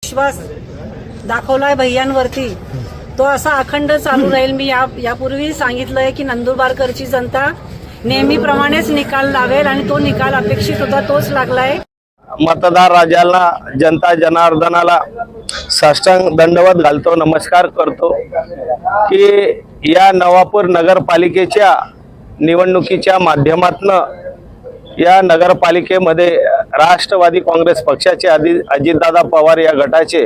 विश्वास दाखवलाय भैयांवरती तो असा अखंड चालू राहील। मी यापूर्वी सांगितलंय की नंदुरबारकरची जनता नेहमीप्रमाणेच निकाल लावेल आणि तो निकाल अपेक्षित होता तोच लागलाय। मतदार राजाला जनता जनार्दनाला साष्टांग दंडवत घालतो, नमस्कार करतो की या नवापूर नगरपालिकेच्या निवडणुकीच्या माध्यमातून या नगरपालिकेमध्ये राष्ट्रवादी काँग्रेस पक्षाचे अजितदादा पवार या गटाचे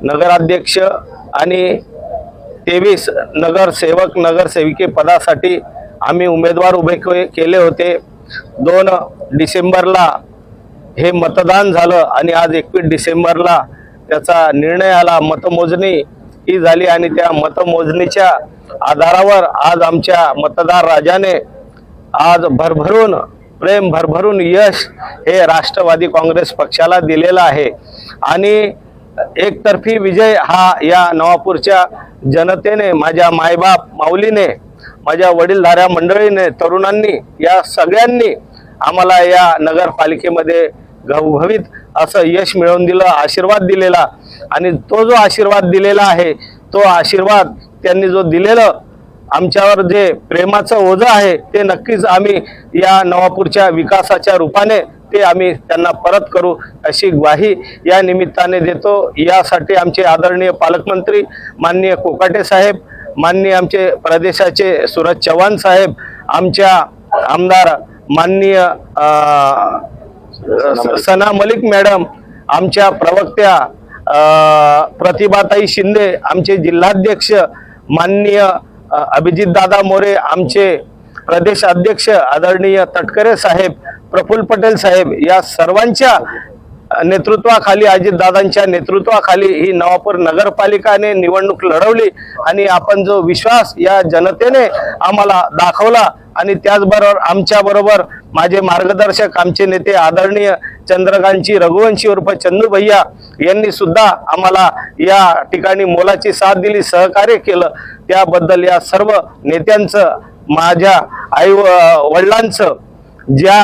नगराध्यक्ष आणि 23 नगरसेवक नगरसेविके पदासाठी आम्ही उमेदवार उभे केले होते। 2 डिसेंबरला हे मतदान झालं आणि आज 21 डिसेंबरला त्याचा निर्णय आला। मतमोजणी ही झाली आणि त्या मतमोजणीच्या आधारावर आज आमच्या मतदार राजाने आज भरभरून प्रेम भरभरून यश हे राष्ट्रवादी काँग्रेस पक्षाला दिलेला आहे आणि एकतर्फी विजय हा या नवापूरच्या जनतेने, माझ्या मायबाप माऊलीने, माझ्या वडीलधाऱ्या मंडळीने, तरुणांनी, या सगळ्यांनी आम्हाला या नगरपालिकेमध्ये घवघवीत असं यश मिळवून दिलं, आशीर्वाद दिलेला आणि तो जो आशीर्वाद दिलेला आहे तो आशीर्वाद त्यांनी जो दिलेलं आमच्यावर जे प्रेमाचं ओझं आहे ते नक्कीच आम्ही या नवापूरच्या विकासाच्या रूपाने ते आम्ही त्यांना परत करू अशी ग्वाही या निमित्ताने देतो। यासाठी आमचे आदरणीय पालकमंत्री माननीय कोकाटे साहेब, माननीय आमचे प्रदेशाचे सूरज चव्हाण साहेब, आमच्या आमदार माननीय सना मलिक मॅडम, आमच्या प्रवक्त्या प्रतिभाताई शिंदे, आमचे जिल्हाध्यक्ष माननीय अभिजितदादा मोरे, आमचे प्रदेश अध्यक्ष आदरणीय तटकरे साहेब, प्रफुल्ल पटेल साहेब, या सर्वांच्या नेतृत्वाखाली, अजितदादांच्या नेतृत्वाखाली ही नवापूर नगरपालिकाने निवडणूक लढवली आणि आपण जो विश्वास या जनतेने आम्हाला दाखवला आणि त्याचबरोबर आमच्या बरोबर माझे मार्गदर्शक, आमचे नेते आदरणीय चंद्रकांतजी रघुवंशी उर्फ चंदू भैया यांनी सुद्धा आम्हाला या ठिकाणी मोलाची साथ दिली, सहकार्य केलं, त्याबद्दल या सर्व नेत्यांचं, माझ्या आई वडिलांचं, ज्या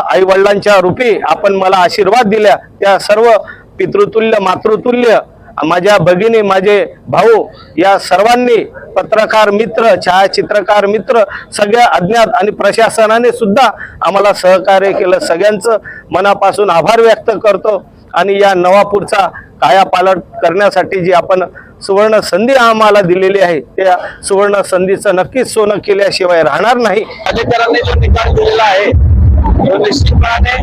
आई वडिलांच्या रूपी आपण मला आशीर्वाद दिल्या त्या सर्व पितृतुल्य मातृतुल्य माझ्या भगिनी, माझे भाऊ, या सर्वांनी, पत्रकार मित्र, छायाचित्रकार मित्र, सगळ्या अज्ञात आणि प्रशासनाने सुद्धा आम्हाला सहकार्य केलं। सगळ्यांचं मनापासून आभार व्यक्त करतो आणि या नवापूरचा कायापालट करण्यासाठी जी आपण सुवर्ण संधी आम्हाला दिलेली आहे त्या सुवर्ण संधीचं नक्कीच सोनं केल्याशिवाय राहणार नाही। अधिकाऱ्यांनी जो निकाल दिलेला आहे तो निश्चितपणे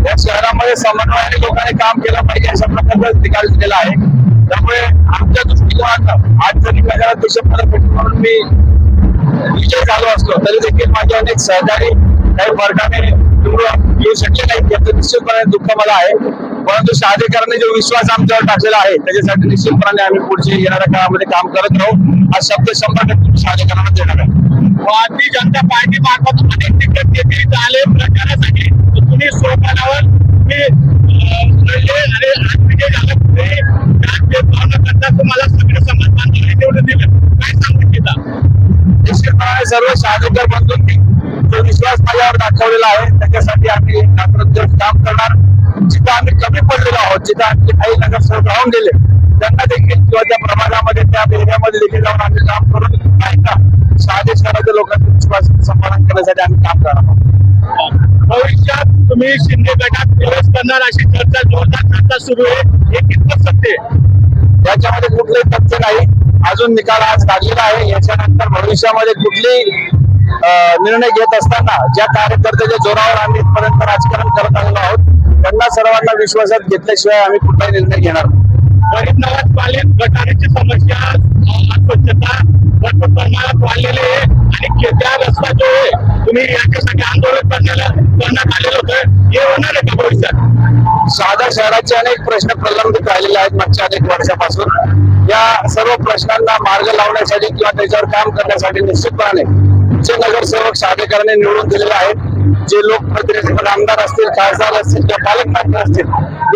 या शहरामध्ये समन्वयाने लोकांनी काम केलं पाहिजे अशा प्रकारचा निकाल दिलेला आहे। त्यामुळे आमच्या दृष्टिकोनातून आज जरी नगराध्यक्ष पदासाठी म्हणून मी विजय झालो असलो तरी देखील माझे अनेक सहकारी काही फरकाने निवडून येऊ शकले नाहीत याचं निश्चितपणे दुःख मला आहे, परंतु शहादेकरांनी जो विश्वास आमच्यावर टाकलेला आहे त्याच्यासाठी निश्चितपणे आम्ही पुढच्या येणाऱ्या काळामध्ये काम करत राहू हा शब्द 100% शहादेकरांना देणार आहे। भारतीय जनता पार्टी मार्फत अनेक तिकीट आले प्रचारासाठी, तुम्ही स्वबळावर तुम्हाला सगळं समाधान निवडून दिलं, काय सांगू इच्छिता? निश्चितपणे सर्व शहादेकर बंधूंनी जो विश्वास माझ्यावर दाखवलेला आहे त्याच्यासाठी आम्ही काम करणार। जिथं आम्ही कमी पडलेलो आहोत, जिथं आमचे काही नगरसेवक राहून गेले त्यांना देखील किंवा त्या प्रमाणामध्ये त्या एरियामध्ये देखील जाऊन आम्ही काम करून शहादेकरांच्या लोकांचा विश्वास संपादन करण्यासाठी आम्ही काम करणार आहोत। भविष्यात तुम्ही शिंदे गटात प्रवेश करणार अशी चर्चा जोरदार चर्चा सुरू आहे, हे कितपत सत्य आहे? याच्यामध्ये कुठलंही तथ्य नाही, अजून निकाल आज लागलेला आहे। याच्यानंतर भविष्यामध्ये कुठली निर्णय घेत असताना ज्या कार्यकर्त्याच्या जोरावर आम्ही इथपर्यंत राजकारण करत आलेलो आहोत त्यांना सर्वांना विश्वासात घेतल्याशिवाय आम्ही कुठलाही निर्णय घेणार नाही। गरीब नवाज पालित गटारीची समस्या, अस्वच्छता प्रमाणात वाढलेले आहे आणि त्या रस्ता जो आहे तुम्ही याच्यासाठी आंदोलन करण्यात आलेलं होतं, हे होणार आहे का भविष्यात? शहादा शहराचे अनेक प्रश्न प्रलंबित राहिलेले आहेत मागच्या अनेक वर्षापासून। या सर्व प्रश्नांना मार्ग लावण्यासाठी किंवा त्याच्यावर काम करण्यासाठी निश्चितपणे जे नगरसेवक शहादेकरांनी निवडून दिलेले आहेत, जे लोकप्रतिनिधी आमदार असतील, खासदार असतील किंवा पालकमंत्री असतील,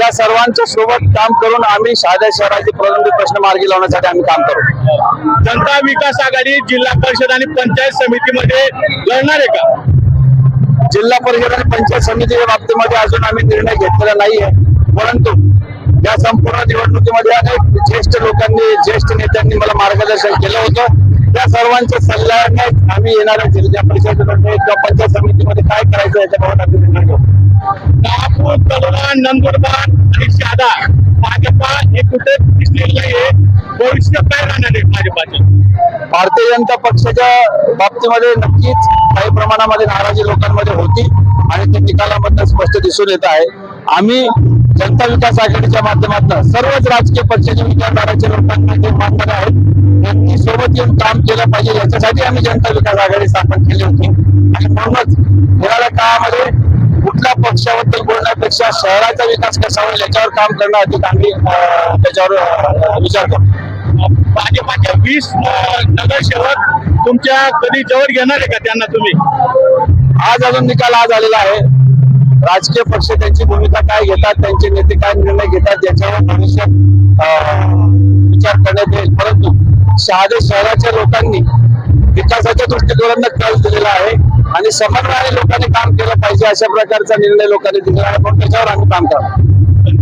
या सर्वांच्या सोबत काम करून आम्ही शहादा शहराचे प्रलंबित प्रश्न मार्गी लावण्यासाठी आम्ही काम करू। जनता विकास आघाडी जिल्हा परिषद आणि पंचायत समितीमध्ये लढणार आहे का? जिल्हा परिषद आणि पंचायत समितीच्या बाबतीमध्ये अजून आम्ही निर्णय घेतलेला नाहीये, परंतु या संपूर्ण निवडणुकीमध्ये अनेक ज्येष्ठ लोकांनी, ज्येष्ठ नेत्यांनी मला मार्गदर्शन केलं होतं. त्या सर्वांच्या सल्ल्याने आम्ही येणाऱ्या जिल्हा परिषद किंवा पंचायत समितीमध्ये काय करायचं याच्याबाबत आम्ही निर्णय घेऊ. नागपूर, तळोदा, नंदुरबार आणि शहादा भाजपा हे कुठे दिसलेलं नाहीये. भविष्य काय राहणार आहे भाजपाचे? भारतीय जनता पक्षाच्या बाबतीमध्ये नक्कीच काही प्रमाणामध्ये नाराजी लोकांमध्ये होती आणि ते निकालामधून स्पष्ट दिसून येत आहे. आम्ही जनता विकास आघाडीच्या माध्यमातून सर्वच राजकीय पक्षाच्या विचारधाराच्या लोकांना जे मानणारे आहेत त्यांनी सोबत येऊन काम केलं पाहिजे याच्यासाठी आम्ही जनता विकास आघाडी स्थापन केली होती. आणि म्हणूनच येणाऱ्या काळामध्ये कुठल्या पक्षाबद्दल बोलण्यापेक्षा शहराचा विकास कसा होईल याच्यावर काम करणं अधिक आम्ही त्याच्यावर विचार करतो. भाजपाच्या 20 नगरसेवक तुमच्या कधी जवळ घेणार आहे का त्यांना तुम्ही? आज अजून निकाल आज आलेला आहे. राजकीय पक्ष त्यांची भूमिका काय घेतात, त्यांचे नेते काय निर्णय घेतात याच्यावर भविष्यात विचार करण्यात येईल. परंतु शहादे शहराच्या लोकांनी विकासाच्या दृष्टिकोनानं कल दिलेला आहे आणि समन्वयाने लोकांनी काम केलं पाहिजे अशा प्रकारचा निर्णय लोकांनी दिलेला आहे. पण त्याच्यावर आम्ही काम करतो.